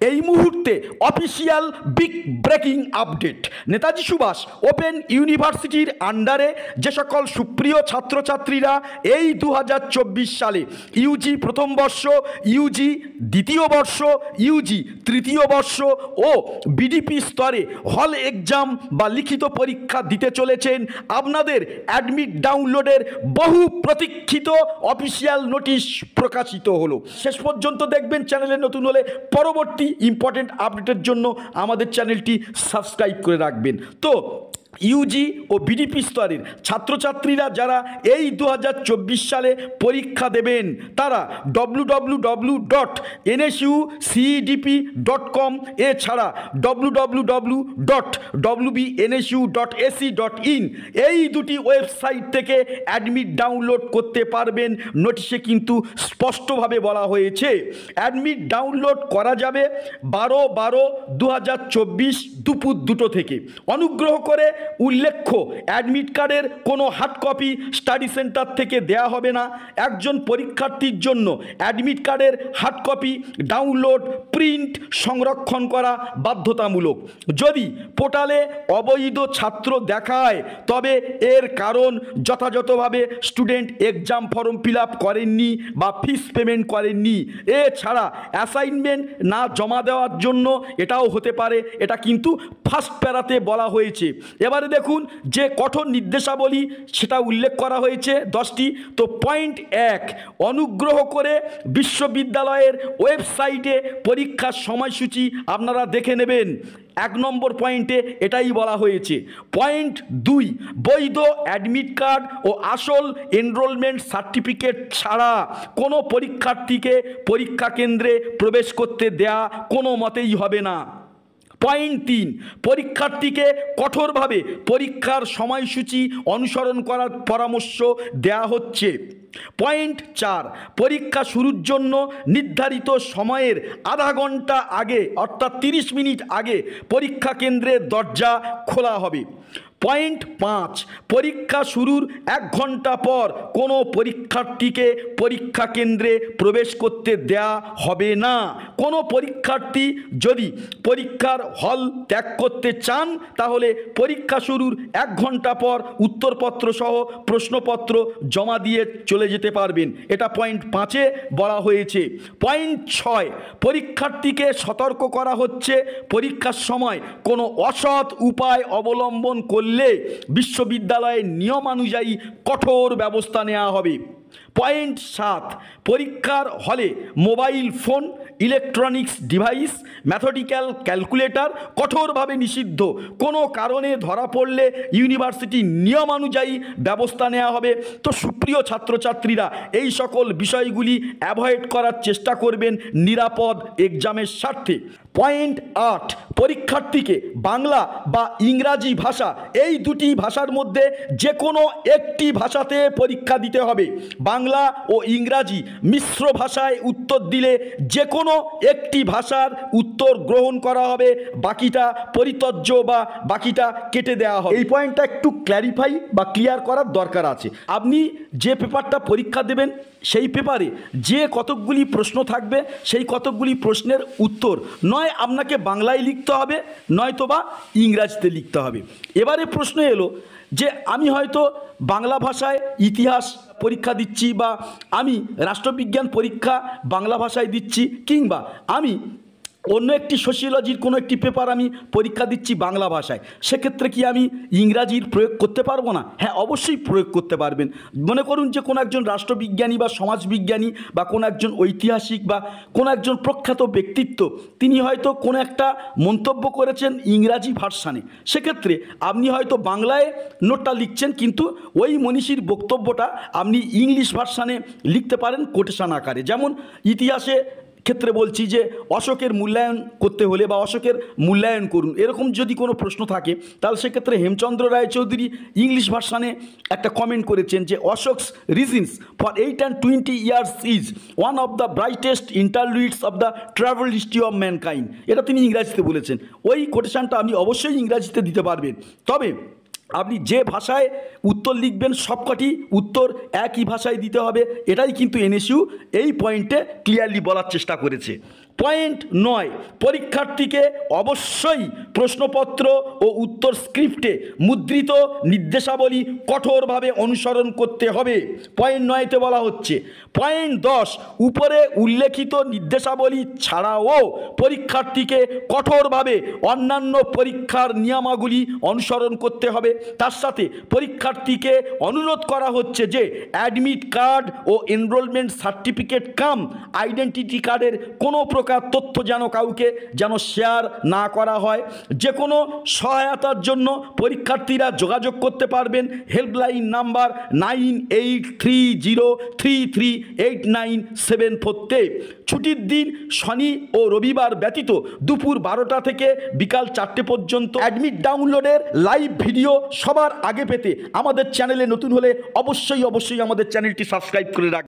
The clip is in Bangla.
এই মুহূর্তে official big breaking update. Netaji Subhash open ইউনিভার্সিটির আন্ডারে যে সকল সুপ্রিয় ছাত্রছাত্রীরা এই 2024 সালে ইউজি প্রথম বর্ষ, ইউজি দ্বিতীয় বর্ষ, ইউজি তৃতীয় বর্ষ ও বিডিপি স্তরে হল এক্সাম বা লিখিত পরীক্ষা দিতে চলেছেন, আপনাদের অ্যাডমিট ডাউনলোডের বহু প্রতীক্ষিত অফিসিয়াল নোটিশ প্রকাশিত হলো। শেষ পর্যন্ত দেখবেন, চ্যানেলে নতুন হলে পরবর্তী ইম্পর্টেন্ট আপডেটের জন্য আমাদের চ্যানেলটি সাবস্ক্রাইব করে রাখবেন। তো ইউজি ও বিডিপি স্তরের ছাত্রছাত্রীরা যারা এই 2024 সালে পরীক্ষা দেবেন, তারা www.nsucedp.com এছাড়া www.wbnsu.ac.in এই দুটি ওয়েবসাইট থেকে অ্যাডমিট ডাউনলোড করতে পারবেন। নোটিশে কিন্তু স্পষ্টভাবে বলা হয়েছে অ্যাডমিট ডাউনলোড করা যাবে 12/12/2024 দুপুর 2টো থেকে। অনুগ্রহ করে উল্লেখ্য, অ্যাডমিট কার্ডের কোনো হার্ড কপি স্টাডি সেন্টার থেকে দেয়া হবে না। একজন পরীক্ষার্থীর জন্য অ্যাডমিট কার্ডের হার্ড কপি ডাউনলোড, প্রিন্ট, সংরক্ষণ করা বাধ্যতামূলক। যদি পোর্টালে অবৈধ ছাত্র দেখায় তবে এর কারণ যথাযথভাবে student exam form fill up করেননি বা ফিস পেমেন্ট করেননি। এছাড়া অ্যাসাইনমেন্ট না জমা দেওয়ার জন্য এটাও হতে পারে। এটা কিন্তু ফার্স্ট প্যারাতে বলা হয়েছে। এবারে দেখুন যে কঠোর নির্দেশাবলী সেটা উল্লেখ করা হয়েছে 10টি। তো পয়েন্ট 1, অনুগ্রহ করে বিশ্ববিদ্যালয়ের ওয়েবসাইটে পরীক্ষার সময়সূচি আপনারা দেখে নেবেন। 1 নম্বর পয়েন্টে এটাই বলা হয়েছে। পয়েন্ট 2, বৈধ অ্যাডমিট কার্ড ও আসল এনরোলমেন্ট সার্টিফিকেট ছাড়া কোনো পরীক্ষার্থীকে পরীক্ষা কেন্দ্রে প্রবেশ করতে দেয়া কোনো মতেই হবে না। পয়েন্ট 3, পরীক্ষার্থীকে কঠোরভাবে পরীক্ষার সময়সূচি অনুসরণ করার পরামর্শ দেয়া হচ্ছে। পয়েন্ট 4, পরীক্ষা শুরুর জন্য নির্ধারিত সময়ের আধা ঘন্টা আগে অর্থাৎ 30 মিনিট আগে পরীক্ষা কেন্দ্রের দরজা খোলা হবে। পয়েন্ট 5, পরীক্ষা শুরুর 1 ঘন্টা পর কোনো পরীক্ষার্থীকে পরীক্ষা কেন্দ্রে প্রবেশ করতে দেয়া হবে না। কোনো পরীক্ষার্থী যদি পরীক্ষার হল ত্যাগ করতে চান তাহলে পরীক্ষা শুরুর 1 ঘন্টা পর উত্তরপত্র সহ প্রশ্নপত্র জমা দিয়ে চলে যেতে পারবেন। এটা পয়েন্ট 5-এ বলা হয়েছে। পয়েন্ট 6, পরীক্ষার্থীকে সতর্ক করা হচ্ছে পরীক্ষার সময় কোনো অসৎ উপায় অবলম্বন করলে বিশ্ববিদ্যালয়ের নিয়মানুযায়ী কঠোর ব্যবস্থা নেওয়া হবে। পয়েন্ট 7, পরীক্ষার হলে mobile phone, electronics device, mathematical calculator কঠোরভাবে নিষিদ্ধ। কোনো কারণে ধরা পড়লে ইউনিভার্সিটির নিয়মানুযায়ী ব্যবস্থা নেওয়া হবে। তো সুপ্রিয় ছাত্রছাত্রীরা এই সকল বিষয়গুলি অ্যাভয়েড করার চেষ্টা করবেন নিরাপদ এক্সামের স্বার্থে। পয়েন্ট 8, পরীক্ষার্থীকে বাংলা বা ইংরাজি ভাষা এই দুটি ভাষার মধ্যে যে কোনো একটি ভাষাতে পরীক্ষা দিতে হবে। বাংলা ও ইংরাজি মিশ্র ভাষায় উত্তর দিলে যে কোনো একটি ভাষার উত্তর গ্রহণ করা হবে, বাকিটা পরিত্যজ্য বা বাকিটা কেটে দেওয়া হবে। এই পয়েন্টটা একটু ক্ল্যারিফাই বা ক্লিয়ার করার দরকার আছে। আপনি যে পেপারটা পরীক্ষা দেবেন সেই পেপারে যে কতকগুলি প্রশ্ন থাকবে সেই কতকগুলি প্রশ্নের উত্তর নয় আপনাকে বাংলায় লিখতে হবে, নয়তোবা ইংরাজিতে লিখতে হবে। এবারে প্রশ্ন এলো যে আমি হয়তো বাংলা ভাষায় ইতিহাস পরীক্ষা দিচ্ছি, বা আমি রাষ্ট্রবিজ্ঞান পরীক্ষা বাংলা ভাষায় দিচ্ছি, কিংবা আমি অন্য একটি সোশিওলজির কোনো একটি পেপার আমি পরীক্ষা দিচ্ছি বাংলা ভাষায়। সেক্ষেত্রে কি আমি ইংরাজির প্রয়োগ করতে পারবো না? হ্যাঁ, অবশ্যই প্রয়োগ করতে পারবেন। মনে করুন যে কোনো একজন রাষ্ট্রবিজ্ঞানী বা সমাজবিজ্ঞানী বা কোনো একজন ঐতিহাসিক বা কোনো একজন প্রখ্যাত ব্যক্তিত্ব তিনি হয়তো কোনো একটা মন্তব্য করেছেন ইংরাজি ভার্সানে, সেক্ষেত্রে আপনি হয়তো বাংলায় নোটটা লিখছেন কিন্তু ওই মনীষীর বক্তব্যটা আপনি ইংলিশ ভার্সানে লিখতে পারেন কোটেশন আকারে। যেমন ইতিহাসে ক্ষেত্রে বলছি যে অশোকের মূল্যায়ন করতে হলে বা অশোকের মূল্যায়ন করুন, এরকম যদি কোনো প্রশ্ন থাকে তাহলে সেক্ষেত্রে হেমচন্দ্র রায়চৌধুরী ইংলিশ ভার্সানে একটা কমেন্ট করেছেন যে Ashoka's reigns for 8 and 20 years is one of the brightest interludes of the travel history of mankind. এটা তিনি ইংরাজিতে বলেছেন। ওই কোটেশনটা আপনি অবশ্যই ইংরাজিতে দিতে পারবেন। তবে আপনি যে ভাষায় উত্তর লিখবেন সবকটি উত্তর একই ভাষায় দিতে হবে। এটাই কিন্তু এনএসইউ এই পয়েন্টে ক্লিয়ারলি বলার চেষ্টা করেছে। পয়েন্ট 9, পরীক্ষার্থীকে অবশ্যই প্রশ্নপত্র ও উত্তর স্ক্রিপ্টে মুদ্রিত নির্দেশাবলী কঠোরভাবে অনুসরণ করতে হবে। পয়েন্ট 9তে বলা হচ্ছে। পয়েন্ট 10, উপরে উল্লেখিত নির্দেশাবলী ছাড়াও পরীক্ষার্থীকে কঠোরভাবে অন্যান্য পরীক্ষার নিয়মাবলী অনুসরণ করতে হবে। তার সাথে পরীক্ষার্থীকে অনুরোধ করা হচ্ছে যে অ্যাডমিট কার্ড ও এনরোলমেন্ট সার্টিফিকেট কাম আইডেন্টিটি কার্ডের কোনো প্রকার তথ্য কাউকে শেয়ার না করা হয়। যে কোনো সহায়তার জন্য পরীক্ষার্থীরা যোগাযোগ করতে পারবেন হেল্পলাইন নাম্বার 9883338974-তে। ছুটির দিন শনি ও রবিবার ব্যতীত দুপুর 12টা থেকে বিকাল 4টে পর্যন্ত। অ্যাডমিট ডাউনলোডের লাইভ ভিডিও সবার আগে পেতে আমাদের চ্যানেলে নতুন হলে অবশ্যই আমাদের চ্যানেলটি সাবস্ক্রাইব করে রাখবেন।